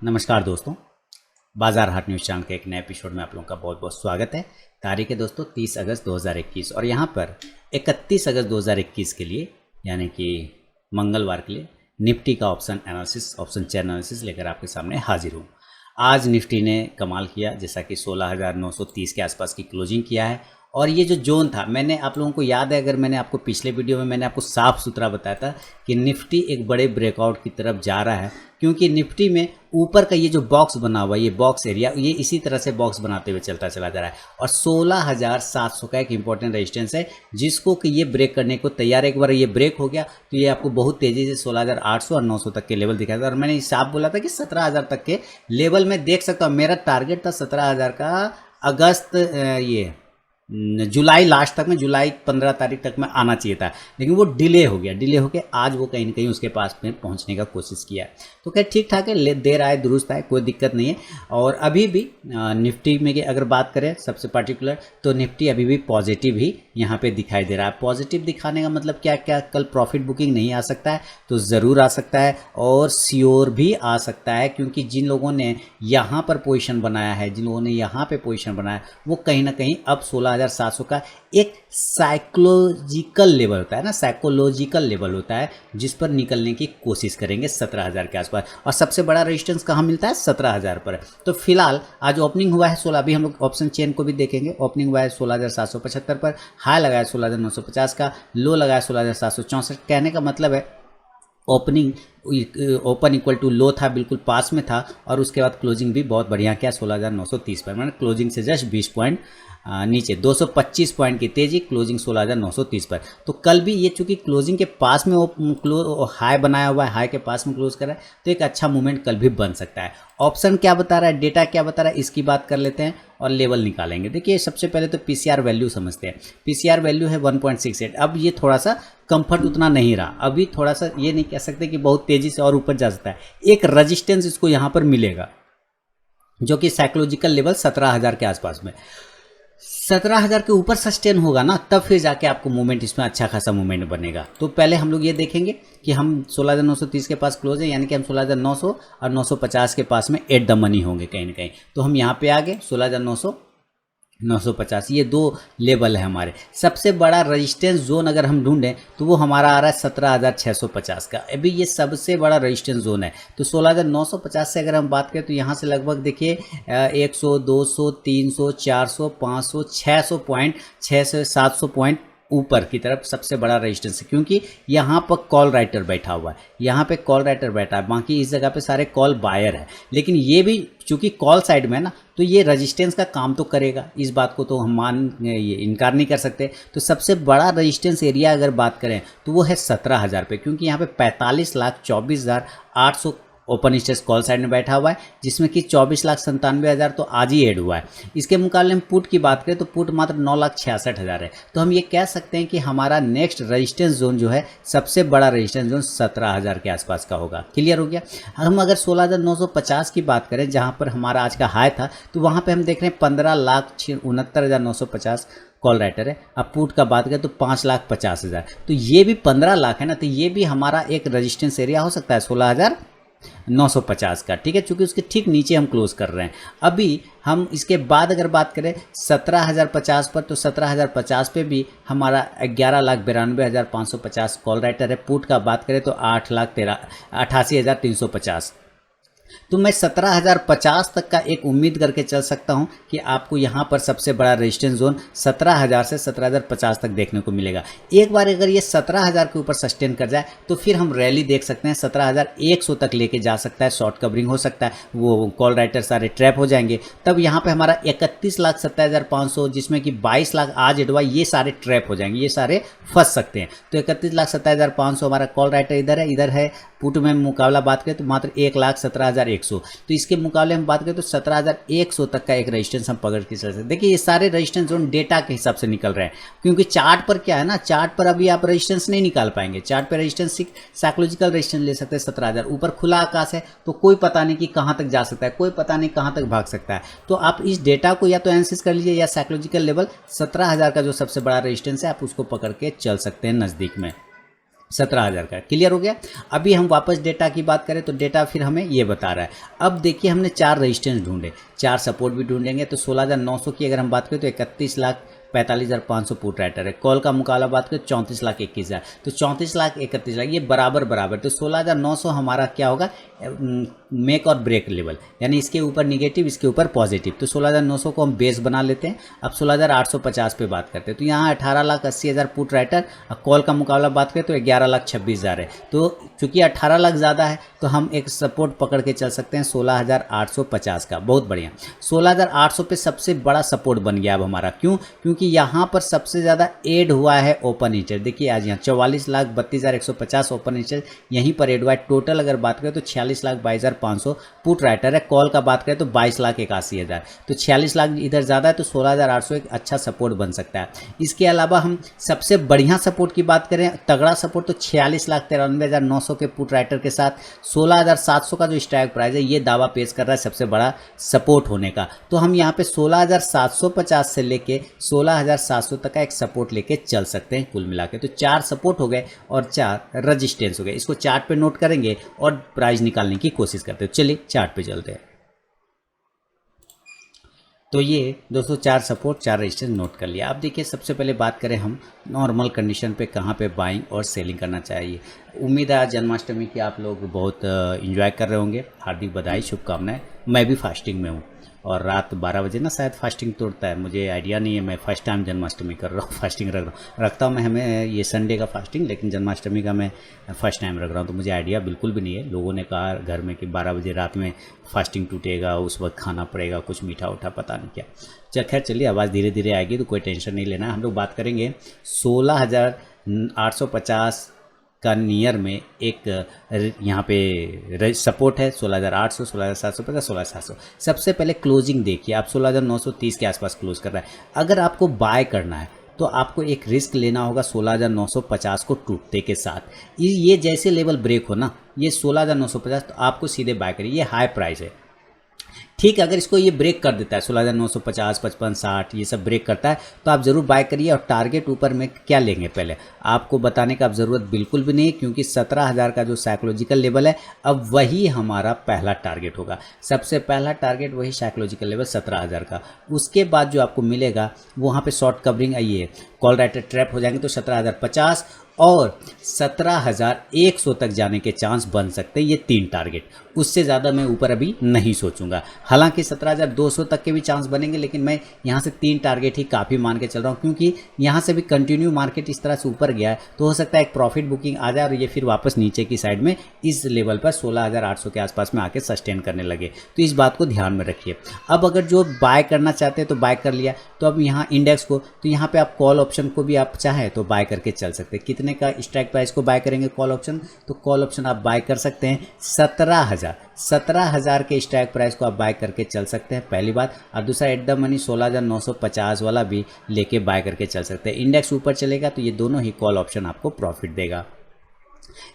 नमस्कार दोस्तों, बाजार हाट न्यूज़ चैनल के एक नए एपिसोड में आप लोगों का बहुत बहुत स्वागत है। तारीख है दोस्तों 30 अगस्त 2021 और यहाँ पर 31 अगस्त 2021 के लिए यानी कि मंगलवार के लिए निफ्टी का ऑप्शन चेन एनालिसिस लेकर आपके सामने हाजिर हूँ। आज निफ्टी ने कमाल किया, जैसा कि 16,930 के आसपास की क्लोजिंग किया है। और ये जो जोन था, मैंने आप लोगों को याद है, अगर मैंने आपको पिछले वीडियो में मैंने आपको साफ सुथरा बताया था कि निफ्टी एक बड़े ब्रेकआउट की तरफ जा रहा है, क्योंकि निफ्टी में ऊपर का ये जो बॉक्स बना हुआ है, ये बॉक्स एरिया, ये इसी तरह से बॉक्स बनाते हुए चलता चला जा रहा है। और 16,700 का एक इंपॉर्टेंट रेजिस्टेंस है, जिसको कि ये ब्रेक करने को तैयार है। एक बार ये ब्रेक हो गया तो ये आपको बहुत तेज़ी से 16,800 और 900 तक के लेवल दिखाएगा। और मैंने साफ बोला था कि 17,000 तक के लेवल में देख सकता हूँ। मेरा टारगेट था 17,000 का जुलाई लास्ट तक में, जुलाई 15 तारीख तक में आना चाहिए था, लेकिन वो डिले हो गया। डिले होकर आज वो कहीं ना कहीं उसके पास में पहुंचने का कोशिश किया है। तो खैर ठीक ठाक है, देर आए दुरुस्त आए, कोई दिक्कत नहीं है। और अभी भी निफ्टी में अगर बात करें सबसे पर्टिकुलर, तो निफ्टी अभी भी पॉजिटिव ही यहाँ पे दिखाई दे रहा है। पॉजिटिव दिखाने का मतलब क्या क्या, कल प्रॉफिट बुकिंग नहीं आ सकता है तो ज़रूर आ सकता है, और श्योर भी आ सकता है, क्योंकि जिन लोगों ने यहाँ पर पोजिशन बनाया है, जिन लोगों ने यहाँ पे पोजिशन बनाया, वो कहीं ना कहीं अब 16,700 का एक साइकोलॉजिकल लेवल होता है ना, साइकोलॉजिकल लेवल होता है, जिस पर निकलने की कोशिश करेंगे 17,000 के आसपास। और सबसे बड़ा रेजिस्टेंस कहाँ मिलता है? 17,000 पर। तो फिलहाल आज ओपनिंग हुआ है 16, अभी हम लोग ऑप्शन चेन को भी देखेंगे। ओपनिंग हुआ है 16,775 पर, हाई लगाया 16,950 का, लो लगाया 16,764। कहने का मतलब है ओपन इक्वल टू लो था, बिल्कुल पास में था, और उसके बाद क्लोजिंग भी बहुत बढ़िया किया 16,930 पर। मैंने क्लोजिंग से जस्ट 20 पॉइंट नीचे, 225 पॉइंट की तेजी, क्लोजिंग 16,930 पर। तो कल भी ये चूंकि क्लोजिंग के पास में हाई बनाया हुआ है, हाई के पास में क्लोज कर रहा है, तो एक अच्छा मूवमेंट कल भी बन सकता है। ऑप्शन क्या बता रहा है, डेटा क्या बता रहा है, इसकी बात कर लेते हैं और लेवल निकालेंगे। देखिए सबसे पहले तो पीसीआर वैल्यू समझते हैं। पीसीआर वैल्यू है 1.68। अब ये थोड़ा सा कंफर्ट उतना नहीं रहा, अभी थोड़ा सा ये नहीं कह सकते कि बहुत तेजी से और ऊपर जा सकता है। एक रजिस्टेंस इसको यहाँ पर मिलेगा, जो कि साइकोलॉजिकल लेवल 17,000 के आसपास में। 17,000 के ऊपर सस्टेन होगा ना, तब फिर जाके आपको मूवमेंट, इसमें अच्छा खासा मूवमेंट बनेगा। तो पहले हम लोग ये देखेंगे कि हम 16,930 के पास क्लोज है, यानी कि हम 16,900 और 950 के पास में एट द मनी होंगे कहीं ना कहीं। तो हम यहाँ पे आ गए 16,900 950, ये दो लेवल है हमारे। सबसे बड़ा रेजिस्टेंस जोन अगर हम ढूंढें तो वो हमारा आ रहा है 17,650 का। अभी ये सबसे बड़ा रेजिस्टेंस जोन है। तो 16,950 से अगर हम बात करें तो यहाँ से लगभग देखिए 100, 200, 300, 400, 500, 600 पॉइंट, 600 700 पॉइंट ऊपर की तरफ सबसे बड़ा रेजिस्टेंस है, क्योंकि यहाँ पर कॉल राइटर बैठा हुआ है, यहाँ पे कॉल राइटर बैठा है, बाकी इस जगह पे सारे कॉल बायर है। लेकिन ये भी चूंकि कॉल साइड में है ना, तो ये रेजिस्टेंस का काम तो करेगा, इस बात को तो हम ये इनकार नहीं कर सकते। तो सबसे बड़ा रेजिस्टेंस एरिया अगर बात करें तो वो है 17,000 पे, क्योंकि यहाँ पे 45,24,800 ओपन स्टेज कॉल साइड में बैठा हुआ है, जिसमें कि 24,97,000 तो आज ही ऐड हुआ है। इसके मुकाबले हम पुट की बात करें तो पुट मात्र 9,66,000 है। तो हम ये कह सकते हैं कि हमारा नेक्स्ट रेजिस्टेंस जोन जो है, सबसे बड़ा रेजिस्टेंस जोन 17,000 के आसपास का होगा। क्लियर हो गया। हम अगर 16,950 की बात करें, जहां पर हमारा आज का हाई था, तो वहां पे हम देख रहे हैं 15,69,950 कॉल राइटर है। अब पुट का बात करें तो 5,50,000, तो ये भी 15 लाख है ना, तो ये भी हमारा एक रेजिस्टेंस एरिया हो सकता है 16,950 का। ठीक है, चूंकि उसके ठीक नीचे हम क्लोज कर रहे हैं। अभी हम इसके बाद अगर बात करें 17,050 पर, तो 17,050 पे भी हमारा 11,92,550 कॉल राइटर है। पुट का बात करें तो 88,350। तो मैं 17,050 तक का एक उम्मीद करके चल सकता हूं कि आपको यहां पर सबसे बड़ा रेजिस्टेंस जोन 17,000 से 17,050 तक देखने को मिलेगा। एक बार अगर ये 17,000 के ऊपर सस्टेन कर जाए तो फिर हम रैली देख सकते हैं, 17,100 तक लेके जा सकता है, शॉर्ट कवरिंग हो सकता है, वो कॉल राइटर सारे ट्रैप हो जाएंगे। तब यहाँ पे हमारा 31,70,500, जिसमें कि 22 लाख आज एडवा, ये सारे ट्रैप हो जाएंगे, ये सारे फंस सकते हैं। तो 31,70,500 हमारा कॉल राइटर इधर है। पुट में मुकाबला बात करें तो मात्र 1,17,100। तो इसके मुकाबले हम बात करें तो 17,100 तक का एक रेजिस्टेंस हम पकड़ के चल सकते हैं। देखिए ये सारे रेजिस्टेंस जोन डेटा के हिसाब से निकल रहे हैं, क्योंकि चार्ट पर क्या है ना, चार्ट पर अभी आप रेजिस्टेंस नहीं निकाल पाएंगे। चार्ट पर रेजिस्टेंस साइकोलॉजिकल रेजिस्टेंस ले सकते हैं 17,000। ऊपर खुला आकाश है, तो कोई पता नहीं कि कहां तक जा सकता है, कोई पता नहीं कहां तक भाग सकता है। तो आप इस डेटा को या तो एनालिसिस कर लीजिए, या साइकोलॉजिकल लेवल 17,000 का जो सबसे बड़ा रेजिस्टेंस है, आप उसको पकड़ के चल सकते हैं नजदीक में। 17,000 का। क्लियर हो गया। अभी हम वापस डेटा की बात करें तो डेटा फिर हमें ये बता रहा है। अब देखिए हमने 4 रेजिस्टेंस ढूंढे, 4 सपोर्ट भी ढूंढेंगे। तो 16,900 की अगर हम बात करें तो 31,45,500 पुट राइटर है। कॉल का मुकाबला बात करें 34,21,000, तो 34,31,000 ये बराबर बराबर। तो 16,900 हमारा क्या होगा, मेक और ब्रेक लेवल, यानी इसके ऊपर निगेटिव इसके ऊपर पॉजिटिव। तो 16,900 को हम बेस बना लेते हैं। अब 16,850 पे बात करते हैं। तो यहाँ 18,80,000 पुट राइटर, कॉल का मुकाबला बात करें तो 11,26,000 है। तो चूंकि 18 लाख ज़्यादा है तो हम एक सपोर्ट पकड़ के चल सकते हैं 16,850 का। बहुत बढ़िया, 16,800 पे सबसे बड़ा सपोर्ट बन गया अब हमारा। क्यों? क्योंकि यहाँ पर सबसे ज़्यादा एड हुआ है ओपन इंटरेस्ट। देखिए आज यहाँ 44,32,150 ओपन इंटरेस्ट यहीं पर एड हुआ है। टोटल अगर बात करें तो 46,22,500 पुट राइटर है। कॉल का बात करें तो 22,81,000, तो 46 लाख इधर ज़्यादा है। तो 16,800 एक अच्छा सपोर्ट बन सकता है। इसके अलावा हम सबसे बढ़िया सपोर्ट की बात करें, तगड़ा सपोर्ट, तो 46,93,900 के पुट राइटर के साथ 16,700 का जो स्ट्राइक प्राइस है ये दावा पेश कर रहा है सबसे बड़ा सपोर्ट होने का। तो हम यहाँ पे 16,750 से लेके 16,700 तक का एक सपोर्ट लेके चल सकते हैं कुल मिला के। तो 4 सपोर्ट हो गए और 4 रजिस्टेंस हो गए। इसको चार्ट पे नोट करेंगे और प्राइस निकालने की कोशिश करते हैं। चलिए चार्ट पे चलते हैं। तो ये दोस्तों 4 सपोर्ट 4 रेजिस्टेंस नोट कर लिया। अब देखिए सबसे पहले बात करें हम नॉर्मल कंडीशन पे कहाँ पे बाइंग और सेलिंग करना चाहिए। उम्मीद है आज जन्माष्टमी की आप लोग बहुत एंजॉय कर रहे होंगे। हार्दिक बधाई, शुभकामनाएं। मैं भी फास्टिंग में हूँ और रात 12 बजे ना शायद फास्टिंग तोड़ता है, मुझे आइडिया नहीं है। मैं फर्स्ट टाइम जन्माष्टमी कर रहा हूँ, फास्टिंग रखता हूँ मैं। हमें ये संडे का फास्टिंग, लेकिन जन्माष्टमी का मैं फर्स्ट टाइम रख रहा हूँ। तो मुझे आइडिया बिल्कुल भी नहीं है। लोगों ने कहा घर में कि 12 बजे रात में फास्टिंग टूटेगा, उस वक्त खाना पड़ेगा कुछ मीठा उठा, पता नहीं क्या। चल खैर चलिए, आवाज़ धीरे धीरे आएगी तो कोई टेंशन नहीं लेना। हम लोग बात करेंगे 16,850 का नियर में एक यहाँ पे सपोर्ट है 16,800, 16,750, 16,700। सबसे पहले क्लोजिंग देखिए, आप 16,930 के आसपास क्लोज कर रहा है। अगर आपको बाय करना है तो आपको एक रिस्क लेना होगा 16,950 को टूटते के साथ। ये जैसे लेवल ब्रेक हो ना, ये 16,950, तो आपको सीधे बाय करिए। ये हाई प्राइस है, ठीक है। अगर इसको ये ब्रेक कर देता है 16,950, 55, 60 ये सब ब्रेक करता है तो आप ज़रूर बाय करिए। और टारगेट ऊपर में क्या लेंगे पहले आपको बताने का अब ज़रूरत बिल्कुल भी नहीं है, क्योंकि 17,000 का जो साइकोलॉजिकल लेवल है अब वही हमारा पहला टारगेट होगा। सबसे पहला टारगेट वही साइकोलॉजिकल लेवल 17,000 का। उसके बाद जो आपको मिलेगा वहाँ पे शॉर्ट कवरिंग आइए, कॉल राइटर ट्रैप हो जाएंगे तो 17,050 और 17,100 तक जाने के चांस बन सकते हैं। ये 3 टारगेट, उससे ज़्यादा मैं ऊपर अभी नहीं सोचूंगा। हालांकि 17,200 तक के भी चांस बनेंगे, लेकिन मैं यहाँ से 3 टारगेट ही काफ़ी मान के चल रहा हूँ, क्योंकि यहाँ से भी कंटिन्यू मार्केट इस तरह से ऊपर गया है तो हो सकता है एक प्रॉफिट बुकिंग आ जाए और ये फिर वापस नीचे की साइड में इस लेवल पर 16,800 के आसपास में आके सस्टेन करने लगे। तो इस बात को ध्यान में रखिए। अब अगर जो बाय करना चाहते हैं तो बाय कर लिया, तो अब यहाँ इंडेक्स को, तो यहाँ पे आप कॉल ऑप्शन को भी आप चाहें तो बाय करके चल सकते हैं। कितने का स्ट्राइक प्राइस को बाय करेंगे कॉल ऑप्शन, तो कॉल ऑप्शन आप बाय कर सकते हैं 17,000 के स्ट्राइक प्राइस को आप बाय करके चल सकते हैं, पहली बात। और दूसरा एट द मनी 16,950 वाला भी लेके बाय करके चल सकते हैं। इंडेक्स ऊपर चलेगा तो ये दोनों ही कॉल ऑप्शन आपको प्रॉफिट देगा।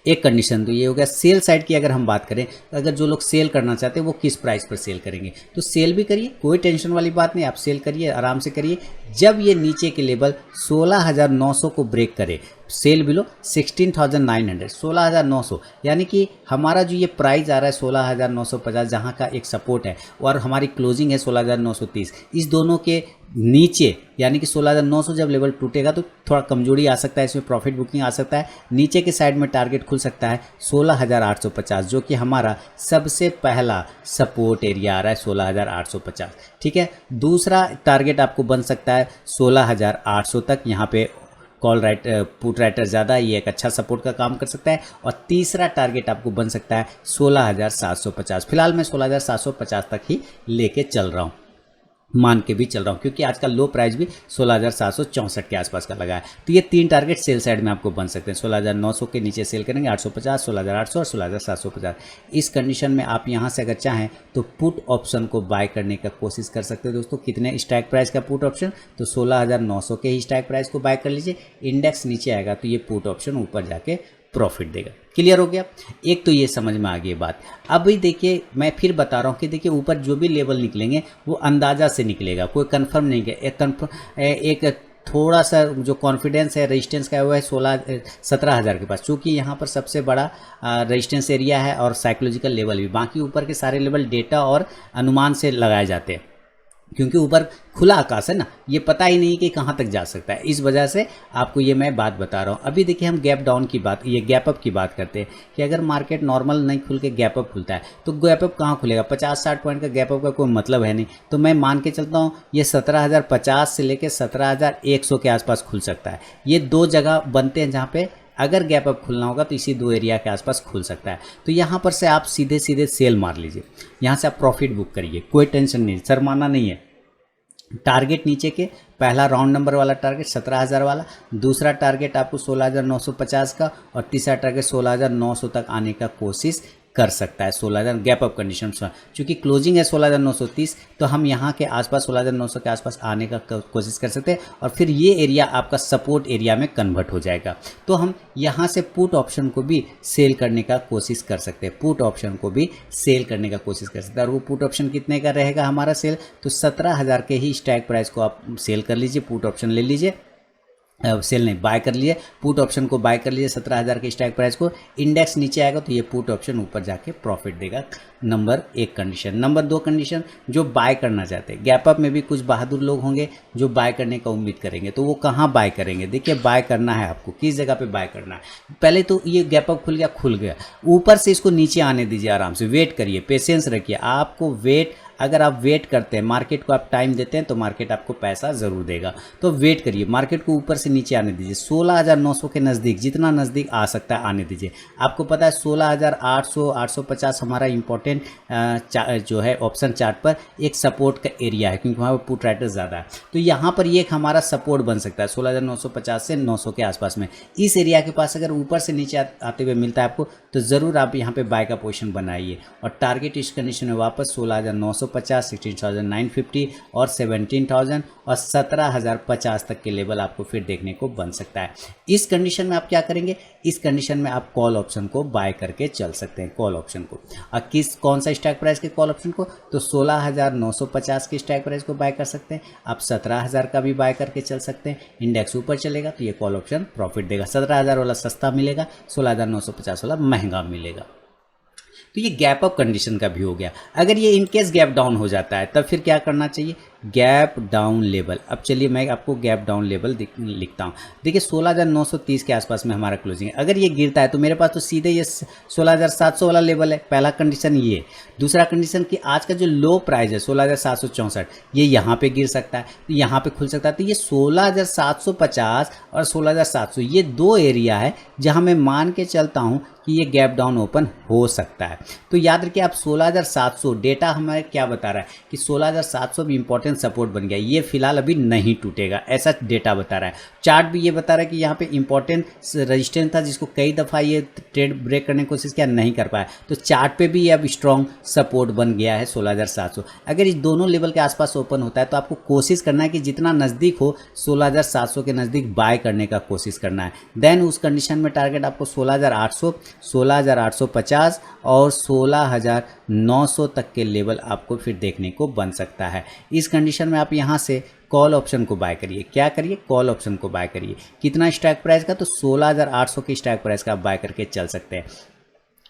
एक कंडीशन तो ये हो गया। सेल साइड की अगर हम बात करें तो अगर जो लोग सेल करना चाहते हैं वो किस प्राइस पर सेल करेंगे, तो सेल भी करिए, कोई टेंशन वाली बात नहीं। आप सेल करिए, आराम से करिए। जब ये नीचे के लेवल 16,900 को ब्रेक करे, सेल बिलो 16,900, 16,900, यानी कि हमारा जो ये प्राइस आ रहा है 16,950 जहाँ का एक सपोर्ट है और हमारी क्लोजिंग है 16,930, इस दोनों के नीचे यानी कि 16,900 जब लेवल टूटेगा तो थोड़ा कमजोरी आ सकता है, इसमें प्रॉफिट बुकिंग आ सकता है। नीचे के साइड में टारगेट खुल सकता है 16,850, जो कि हमारा सबसे पहला सपोर्ट एरिया आ रहा है 16,850, ठीक है। दूसरा टारगेट आपको बन सकता है 16,800 तक, यहाँ पे कॉल राइट पुट राइटर ज़्यादा, ये एक अच्छा सपोर्ट का काम कर सकता है। और तीसरा टारगेट आपको बन सकता है 16,750। फिलहाल मैं 16,750 तक ही लेके चल रहा हूँ, मान के भी चल रहा हूँ, क्योंकि आज का लो प्राइस भी 16,764 के आसपास का लगा है। तो ये 3 टारगेट सेल साइड में आपको बन सकते हैं। 16,900 के नीचे सेल करेंगे 850, 16,800 और 16,750। इस कंडीशन में आप यहाँ से अगर चाहें तो पुट ऑप्शन को बाय करने का कोशिश कर सकते हैं दोस्तों। कितने स्ट्राइक प्राइस का पुट ऑप्शन, तो 16,900 के ही स्ट्राइक प्राइस को बाय कर लीजिए। इंडेक्स नीचे आएगा तो ये पुट ऑप्शन ऊपर जाके प्रॉफिट देगा। क्लियर हो गया, एक तो ये समझ में आ गई बात। अभी देखिए मैं फिर बता रहा हूँ कि देखिए ऊपर जो भी लेवल निकलेंगे वो अंदाज़ा से निकलेगा, कोई कंफर्म नहीं है। एक थोड़ा सा जो कॉन्फिडेंस है रेजिस्टेंस का वो है 17,000 के पास, चूँकि यहाँ पर सबसे बड़ा रेजिस्टेंस एरिया है और साइकोलॉजिकल लेवल भी। बाकी ऊपर के सारे लेवल डेटा और अनुमान से लगाए जाते हैं, क्योंकि ऊपर खुला आकाश है ना, ये पता ही नहीं कि कहाँ तक जा सकता है। इस वजह से आपको ये मैं बात बता रहा हूँ। अभी देखिए हम गैप डाउन की बात, ये गैप अप की बात करते हैं कि अगर मार्केट नॉर्मल नहीं खुल के गैप अप खुलता है तो गैप अप कहाँ खुलेगा? 50-60 पॉइंट का गैप अप का कोई मतलब है नहीं। तो मैं मान के चलता हूँ ये 17,050 से लेकर 17,100 के आसपास खुल सकता है। ये दो जगह बनते हैं जहाँ पे अगर गैप अप खुलना होगा तो इसी दो एरिया के आसपास खुल सकता है। तो यहाँ पर से आप सीधे सीधे सेल मार लीजिए, यहाँ से आप प्रॉफिट बुक करिए, कोई टेंशन नहीं, शर्माना नहीं है। टारगेट नीचे के पहला राउंड नंबर वाला टारगेट 17,000 वाला, दूसरा टारगेट आपको 16,950 का, और तीसरा टारगेट 16,900 तक आने का कोशिश कर सकता है। 16,000 गैप अप कंडीशन, चूँकि क्लोजिंग है 16,930, तो हम यहाँ के आसपास 16,900 के आसपास आने का कोशिश कर सकते हैं, और फिर ये एरिया आपका सपोर्ट एरिया में कन्वर्ट हो जाएगा। तो हम यहाँ से पुट ऑप्शन को भी सेल करने का कोशिश कर सकते हैं, पुट ऑप्शन को भी सेल करने का कोशिश कर सकते हैं। और वो पुट ऑप्शन कितने का रहेगा हमारा सेल? तो 17,000 के ही स्ट्राइक प्राइस को आप सेल कर लीजिए, पुट ऑप्शन ले लीजिए, सेल नहीं बाय कर लिए, पुट ऑप्शन को बाय कर लीजिए 17,000 के स्ट्राइक प्राइस को। इंडेक्स नीचे आएगा तो ये पुट ऑप्शन ऊपर जाके प्रॉफिट देगा। Number 1 condition. नंबर 2 कंडीशन, जो बाय करना चाहते हैं, गैप अप में भी कुछ बहादुर लोग होंगे जो बाय करने का उम्मीद करेंगे, तो वो कहाँ बाय करेंगे? देखिए बाय करना है आपको, किस जगह पे बाय करना है। पहले तो ये गैप अप खुल गया, ऊपर से इसको नीचे आने दीजिए, आराम से वेट करिए, पेशेंस रखिए। आपको वेट, अगर आप वेट करते हैं, मार्केट को आप टाइम देते हैं, तो मार्केट आपको पैसा ज़रूर देगा। तो वेट करिए, मार्केट को ऊपर से नीचे आने दीजिए, 16,900 के नज़दीक, जितना नज़दीक आ सकता है आने दीजिए। आपको पता है 16,800 850 हमारा इंपॉर्टेंट जो है ऑप्शन चार्ट पर एक सपोर्ट का एरिया है, क्योंकि वहाँ पर पुट राइटर्स ज़्यादा है। तो यहाँ पर ये एक हमारा सपोर्ट बन सकता है 16,950 से 900 के आसपास में। इस एरिया के पास अगर ऊपर से नीचे आते हुए मिलता है आपको, तो ज़रूर आप यहाँ पे बाय का पोजीशन बनाइए। और टारगेट इस कंडीशन में वापस 16,950, 16,950 और 17,000 और 17,050 तक के लेवल आपको फिर देखने को बन सकता है। इस कंडीशन में आप क्या करेंगे? इस कंडीशन में आप कॉल ऑप्शन को बाय करके चल सकते हैं, कॉल ऑप्शन को। और कौन सा स्ट्राइक प्राइस के कॉल ऑप्शन को? तो 16,950 के स्ट्राइक प्राइस को बाय कर सकते हैं आप, 17,000 का भी बाय करके चल सकते हैं। इंडेक्स ऊपर चलेगा तो ये कॉल ऑप्शन प्रॉफिट देगा। 17,000 वाला सस्ता मिलेगा, 16,950 वाला महंगा मिलेगा। तो ये गैप अप कंडीशन का भी हो गया। अगर ये इनकेस गैप डाउन हो जाता है तब फिर क्या करना चाहिए? Gap down level. अब चलिए मैं आपको गैप डाउन लेवल लिखता हूँ। देखिए 16,930 के आसपास में हमारा क्लोजिंग है। अगर ये गिरता है तो मेरे पास तो सीधे ये 16,700 वाला लेवल है। पहला कंडीशन ये। दूसरा कंडीशन कि आज का जो लो प्राइस है 16,764, ये यहाँ पे गिर सकता है, तो यहाँ पे खुल सकता है। तो ये 16,750 और 16,700 ये दो एरिया है जहाँ मैं मान के चलता हूँ कि ये गैप डाउन ओपन हो सकता है। तो याद रखिए आप 16,700 डेटा हमारे क्या बता रहा है कि 16,700 भी इंपॉर्टेंट सपोर्ट बन गया। ये फिलहाल अभी नहीं टूटेगा, ऐसा डेटा बता रहा है। चार्ट भी ये बता रहा है कि यहाँ पे इंपॉर्टेंट रेजिस्टेंस था जिसको कई दफ़ा ये ट्रेड ब्रेक करने की कोशिश किया, नहीं कर पाया। तो चार्ट पे भी अब स्ट्रॉन्ग सपोर्ट बन गया है 16,700। अगर इस दोनों लेवल के आसपास ओपन होता है तो आपको कोशिश करना है कि जितना नज़दीक हो 16,700 के नज़दीक बाय करने का कोशिश करना है। देन उस कंडीशन में टारगेट आपको 16,800, 16,850 और 16,900 तक के लेवल आपको फिर देखने को बन सकता है। इस कंडीशन में आप यहाँ से कॉल ऑप्शन को बाय करिए। क्या करिए? कॉल ऑप्शन को बाय करिए। कितना स्ट्राइक प्राइस का? तो 16,800 के स्ट्राइक प्राइस का आप बाय करके चल सकते हैं।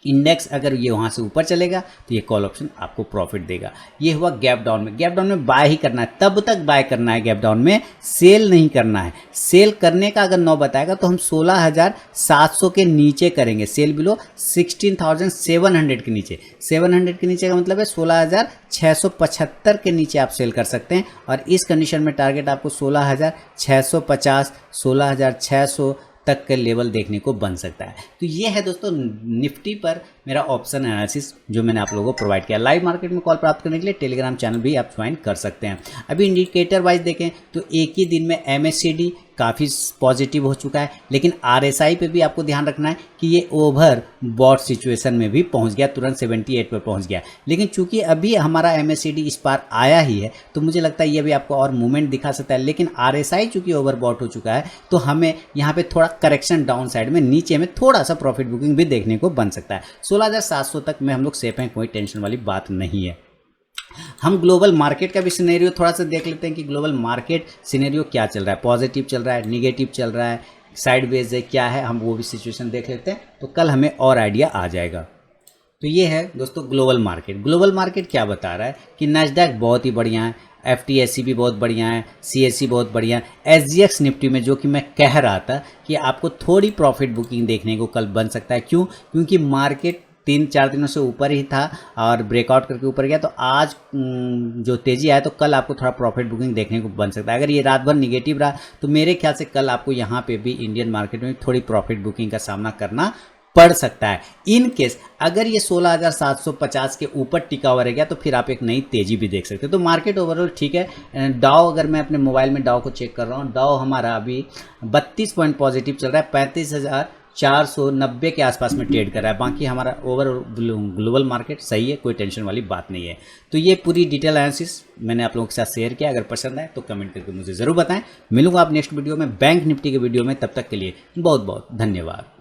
इंडेक्स अगर ये वहाँ से ऊपर चलेगा तो ये कॉल ऑप्शन आपको प्रॉफिट देगा। ये हुआ गैप डाउन में। गैप डाउन में बाय ही करना है, तब तक बाय करना है, गैप डाउन में सेल नहीं करना है। सेल करने का अगर 9 बताएगा तो हम 16,700 के नीचे करेंगे सेल, बिलो 16,700 के नीचे। 700 के नीचे का मतलब है 16,675 के नीचे आप सेल कर सकते हैं। और इस कंडीशन में टारगेट आपको 16,650, 16,600 तक के लेवल देखने को बन सकता है। तो ये है दोस्तों निफ्टी पर मेरा ऑप्शन एनालिसिस जो मैंने आप लोगों को प्रोवाइड किया। लाइव मार्केट में कॉल प्राप्त करने के लिए टेलीग्राम चैनल भी आप ज्वाइन कर सकते हैं। अभी इंडिकेटर वाइज देखें तो एक ही दिन में MACD काफ़ी पॉजिटिव हो चुका है, लेकिन RSI पे भी आपको ध्यान रखना है कि ये ओवर बॉट सिचुएशन में भी पहुंच गया, तुरंत 78 पर पहुंच गया। लेकिन चूंकि अभी हमारा MACD इस पार आया ही है तो मुझे लगता है ये भी आपको और मूवमेंट दिखा सकता है। लेकिन RSI चूंकि ओवर बॉट हो चुका है तो हमें यहाँ पे थोड़ा करेक्शन डाउन साइड में नीचे में थोड़ा सा प्रॉफिट बुकिंग भी देखने को बन सकता है। 16,700 तक में हम लोग सेफ हैं, कोई टेंशन वाली बात नहीं है। हम ग्लोबल मार्केट का भी सिनेरियो थोड़ा सा देख लेते हैं कि ग्लोबल मार्केट सिनेरियो क्या चल रहा है, पॉजिटिव चल रहा है, निगेटिव चल रहा है, साइडवेज है, क्या है, हम वो भी सिचुएशन देख लेते हैं तो कल हमें और आइडिया आ जाएगा। तो ये है दोस्तों ग्लोबल मार्केट। ग्लोबल मार्केट क्या बता रहा है कि नैस्डैक बहुत ही बढ़िया है, FTSE भी बहुत बढ़िया है, CSE बहुत बढ़िया है, SGX निफ्टी में जो कि मैं कह रहा था कि आपको थोड़ी प्रॉफिट बुकिंग देखने को कल बन सकता है। क्यों? क्योंकि मार्केट 3-4 दिनों से ऊपर ही था और ब्रेकआउट करके ऊपर गया, तो आज जो तेजी आया तो कल आपको थोड़ा प्रॉफिट बुकिंग देखने को बन सकता है। अगर ये रात भर निगेटिव रहा तो मेरे ख्याल से कल आपको यहाँ पे भी इंडियन मार्केट में थोड़ी प्रॉफिट बुकिंग का सामना करना पड़ सकता है। इन केस अगर ये 16,750 के ऊपर टिका हुआ रह गया तो फिर आप एक नई तेजी भी देख सकते हैं। तो मार्केट ओवरऑल ठीक है। डाउ, अगर मैं अपने मोबाइल में डाउ को चेक कर रहा हूँ, डाउ हमारा अभी 32 पॉइंट पॉजिटिव चल रहा है, 35,490 के आसपास में ट्रेड कर रहा है। बाकी हमारा ओवरऑल ग्लोबल मार्केट सही है, कोई टेंशन वाली बात नहीं है। तो ये पूरी डिटेल एनालिसिस मैंने आप लोगों के साथ शेयर किया। अगर पसंद आए तो कमेंट करके मुझे ज़रूर बताएं। मिलूंगा आप नेक्स्ट वीडियो में बैंक निफ्टी के वीडियो में, तब तक के लिए बहुत बहुत धन्यवाद।